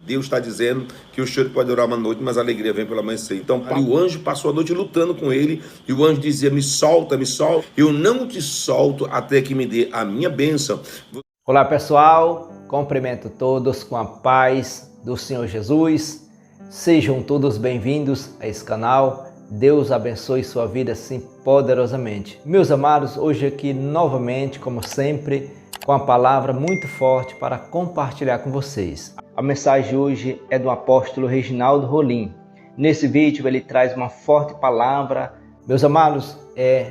Deus está dizendo que o choro pode durar uma noite, mas a alegria vem pelo amanhecer. Então, o anjo passou a noite lutando com ele, e o anjo dizia: me solta, eu não te solto até que me dê a minha bênção. Olá pessoal, cumprimento todos com a paz do Senhor Jesus. Sejam todos bem-vindos a esse canal. Deus abençoe sua vida assim poderosamente. Meus amados, hoje aqui novamente, como sempre, com a palavra muito forte para compartilhar com vocês. A mensagem de hoje é do apóstolo Reginaldo Rolim. Nesse vídeo ele traz uma forte palavra. Meus amados,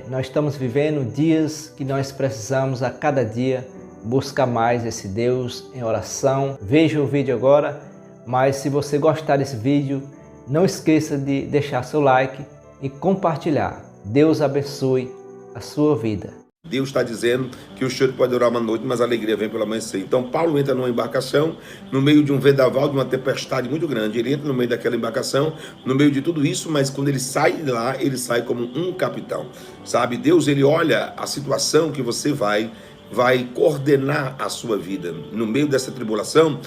nós estamos vivendo dias que nós precisamos a cada dia buscar mais esse Deus em oração. Veja o vídeo agora, mas se você gostar desse vídeo, não esqueça de deixar seu like e compartilhar. Deus abençoe a sua vida. Deus está dizendo que o choro pode durar uma noite, mas a alegria vem pelo amanhecer. Então Paulo entra numa embarcação, no meio de um vendaval, de uma tempestade muito grande. Ele entra no meio daquela embarcação, no meio de tudo isso, mas quando ele sai de lá, ele sai como um capitão. Sabe, Deus, ele olha a situação que você vai coordenar a sua vida. No meio dessa tribulação,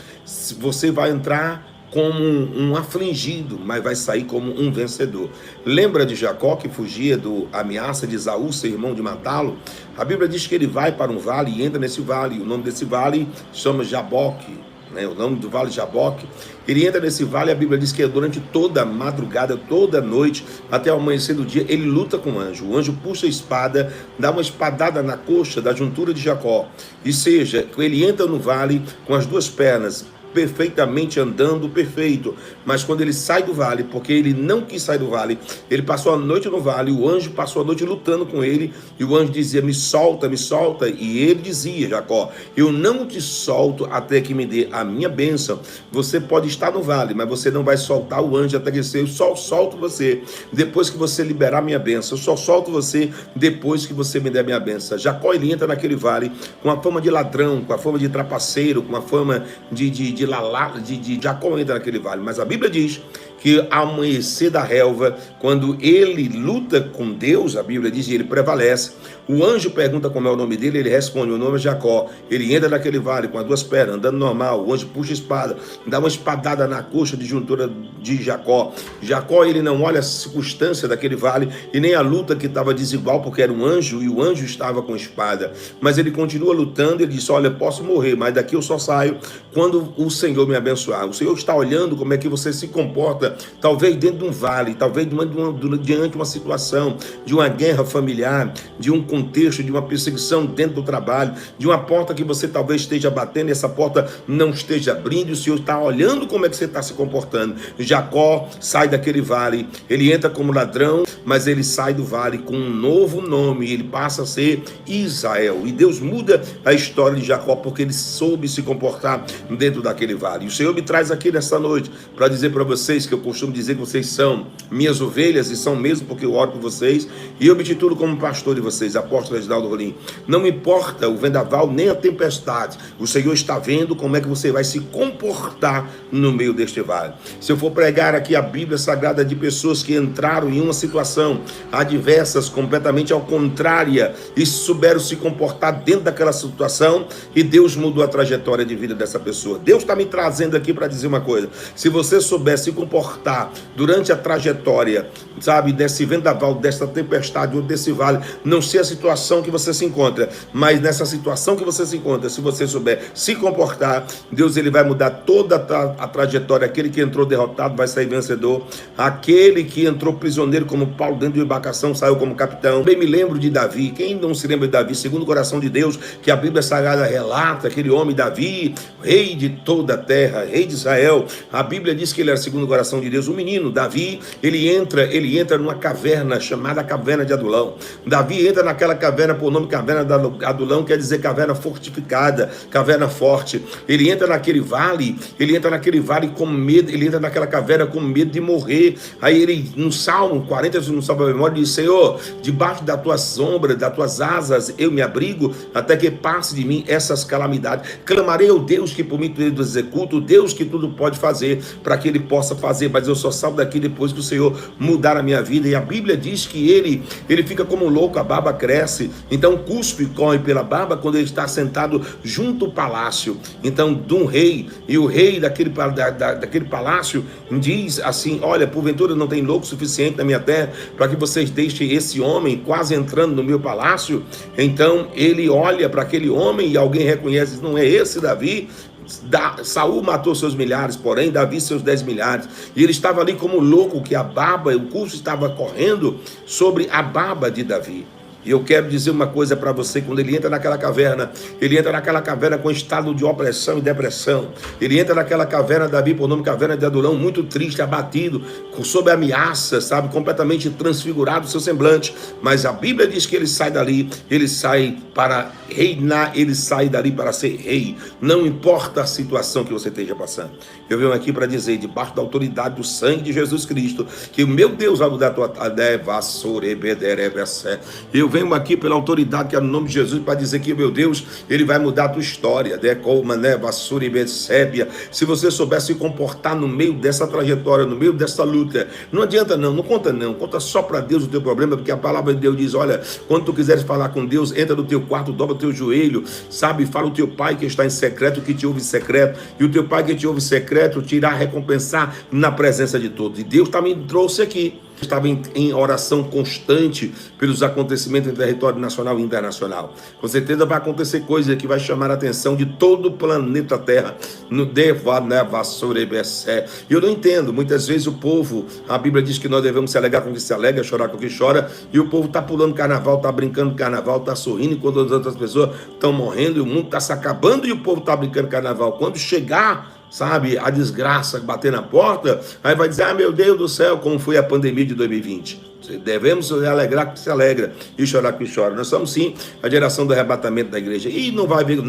você vai entrar como um afligido, mas vai sair como um vencedor. Lembra de Jacó que fugia da ameaça de Esaú, seu irmão, de matá-lo? A Bíblia diz que ele vai para um vale e entra nesse vale. O nome desse vale chama Jaboque, o nome do vale Jaboque. Ele entra nesse vale, a Bíblia diz que durante toda a madrugada, toda a noite, até o amanhecer do dia, ele luta com o anjo. O anjo puxa a espada, dá uma espadada na coxa da juntura de Jacó. E seja, ele entra no vale com as duas pernas perfeitamente andando, perfeito, mas quando ele sai do vale, porque ele não quis sair do vale, ele passou a noite no vale, o anjo passou a noite lutando com ele, e o anjo dizia: me solta, e ele dizia: Jacó, eu não te solto até que me dê a minha bênção. Você pode estar no vale, mas você não vai soltar o anjo até que eu só solto você depois que você liberar a minha bênção. Eu só solto você depois que você me der a minha bênção. Jacó, ele entra naquele vale com a fama de ladrão, com a fama de trapaceiro, com a fama de Jacó entra naquele vale, mas a Bíblia diz que ao amanhecer da relva, quando ele luta com Deus, a Bíblia diz que ele prevalece. O anjo pergunta como é o nome dele, ele responde: o nome é Jacó. Ele entra naquele vale com as duas pernas, andando normal. O anjo puxa a espada, dá uma espadada na coxa de juntura de Jacó. Jacó, ele não olha a circunstância daquele vale e nem a luta, que estava desigual, porque era um anjo e o anjo estava com espada, mas ele continua lutando. Ele diz: olha, posso morrer, mas daqui eu só saio quando o Senhor me abençoar. O Senhor está olhando como é que você se comporta, talvez dentro de um vale, talvez diante de uma situação, de uma guerra familiar, de um contexto, de uma perseguição dentro do trabalho, de uma porta que você talvez esteja batendo e essa porta não esteja abrindo, e o Senhor está olhando como é que você está se comportando. Jacó sai daquele vale, ele entra como ladrão, mas ele sai do vale com um novo nome, ele passa a ser Israel, e Deus muda a história de Jacó, porque ele soube se comportar dentro daquele vale. E o Senhor me traz aqui nessa noite para dizer para vocês que eu costumo dizer que vocês são minhas ovelhas, e são mesmo, porque eu oro por vocês, e eu me titulo como pastor de vocês, apóstolo Reginaldo Rolim. Não importa o vendaval nem a tempestade, o Senhor está vendo como é que você vai se comportar no meio deste vale. Se eu for pregar aqui a Bíblia Sagrada de pessoas que entraram em uma situação adversas, completamente ao contrária, e souberam se comportar dentro daquela situação, e Deus mudou a trajetória de vida dessa pessoa. Deus está me trazendo aqui para dizer uma coisa: se você souber se comportar durante a trajetória, sabe, desse vendaval, dessa tempestade ou desse vale, não sei a situação que você se encontra, mas nessa situação que você se encontra, se você souber se comportar, Deus, ele vai mudar toda a trajetória. Aquele que entrou derrotado vai sair vencedor, aquele que entrou prisioneiro como Paulo dentro de uma embarcação saiu como capitão. Bem me lembro de Davi. Quem não se lembra de Davi, segundo o coração de Deus, que a Bíblia Sagrada relata, aquele homem Davi, rei de toda a terra, rei de Israel. A Bíblia diz que ele era segundo o coração de Deus. O menino Davi, ele entra numa caverna chamada caverna de Adulão. Davi entra naquela caverna por nome caverna de Adulão, quer dizer caverna fortificada, caverna forte. Ele entra naquele vale com medo, ele entra naquela caverna com medo de morrer. Aí ele, no Salmo 40, no Salmo da memória, diz: Senhor, debaixo da tua sombra, das tuas asas, eu me abrigo, até que passe de mim essas calamidades. Clamarei ao Deus que por mim tudo executa, o Deus que tudo pode fazer, para que ele possa fazer nascer, mas eu só saio daqui depois que o Senhor mudar a minha vida. E a Bíblia diz que ele fica como um louco, a barba cresce, então o cuspe corre pela barba quando ele está sentado junto ao palácio, então, de um rei, e o rei daquele palácio diz assim: olha, porventura não tem louco suficiente na minha terra para que vocês deixem esse homem quase entrando no meu palácio? Então ele olha para aquele homem e alguém reconhece: não é esse Davi? Saul matou seus milhares, porém Davi seus 10 milhares. E ele estava ali como louco, que a barba, o curso estava correndo sobre a barba de Davi. E eu quero dizer uma coisa para você: quando ele entra naquela caverna, ele entra naquela caverna com estado de opressão e depressão. Ele entra naquela caverna, Davi, por nome caverna de Adulão, muito triste, abatido, sob ameaça, sabe, completamente transfigurado o seu semblante. Mas a Bíblia diz que ele sai dali, ele sai para reinar, ele sai dali para ser rei. Não importa a situação que você esteja passando. Eu venho aqui para dizer, debaixo da autoridade do sangue de Jesus Cristo, que o meu Deus vai mudar a tua eu venho aqui pela autoridade que é no nome de Jesus para dizer que, meu Deus, ele vai mudar a tua história. Se você souber se comportar no meio dessa trajetória, no meio dessa luta, não adianta não conta só para Deus o teu problema, porque a palavra de Deus diz: olha, quando tu quiseres falar com Deus, entra no teu quarto, dobra o teu joelho, sabe, fala o teu pai que está em secreto, que te ouve em secreto, e o teu pai que te ouve em secreto te irá recompensar na presença de todos. E Deus também trouxe aqui. Estava em oração constante pelos acontecimentos em território nacional e internacional. Com certeza vai acontecer coisa que vai chamar a atenção de todo o planeta Terra. E eu não entendo, muitas vezes o povo, a Bíblia diz que nós devemos se alegrar com o que se alegra, chorar com o que chora, e o povo está pulando carnaval, está brincando carnaval, está sorrindo enquanto as outras pessoas estão morrendo, e o mundo está se acabando e o povo está brincando carnaval. Quando chegar, sabe, a desgraça bater na porta, aí vai dizer: ah, meu Deus do céu, como foi a pandemia de 2020. Devemos se alegrar que se alegra e chorar que chora. Nós somos sim a geração do arrebatamento da igreja. E não vai ver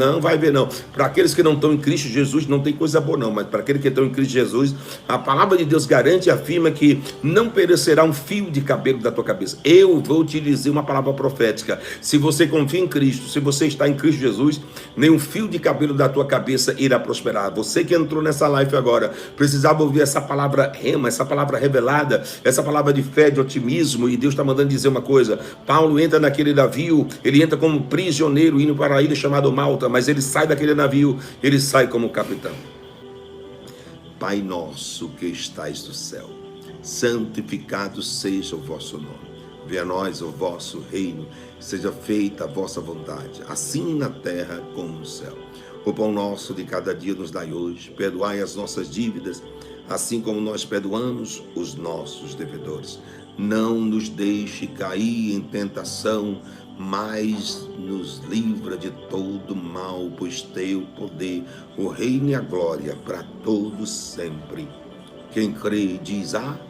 não. Para aqueles que não estão em Cristo Jesus, não tem coisa boa não. Mas para aqueles que estão em Cristo Jesus, a palavra de Deus garante e afirma que não perecerá um fio de cabelo da tua cabeça. Eu vou te dizer uma palavra profética: se você confia em Cristo, se você está em Cristo Jesus, nenhum fio de cabelo da tua cabeça irá prosperar. Você que entrou nessa live agora, precisava ouvir essa palavra rema, essa palavra revelada, essa palavra de fé, de otimismo. E Deus está mandando dizer uma coisa: Paulo entra naquele navio, ele entra como prisioneiro indo para a ilha chamada Malta, mas ele sai daquele navio, ele sai como capitão. Pai nosso que estais no céu, santificado seja o vosso nome. Venha a nós o vosso reino, seja feita a vossa vontade, assim na terra como no céu. O pão nosso de cada dia nos dai hoje, perdoai as nossas dívidas, assim como nós perdoamos os nossos devedores. Não nos deixe cair em tentação, mas nos livra de todo mal, pois teu poder, o reino e a glória para todos sempre. Quem crê diz amém.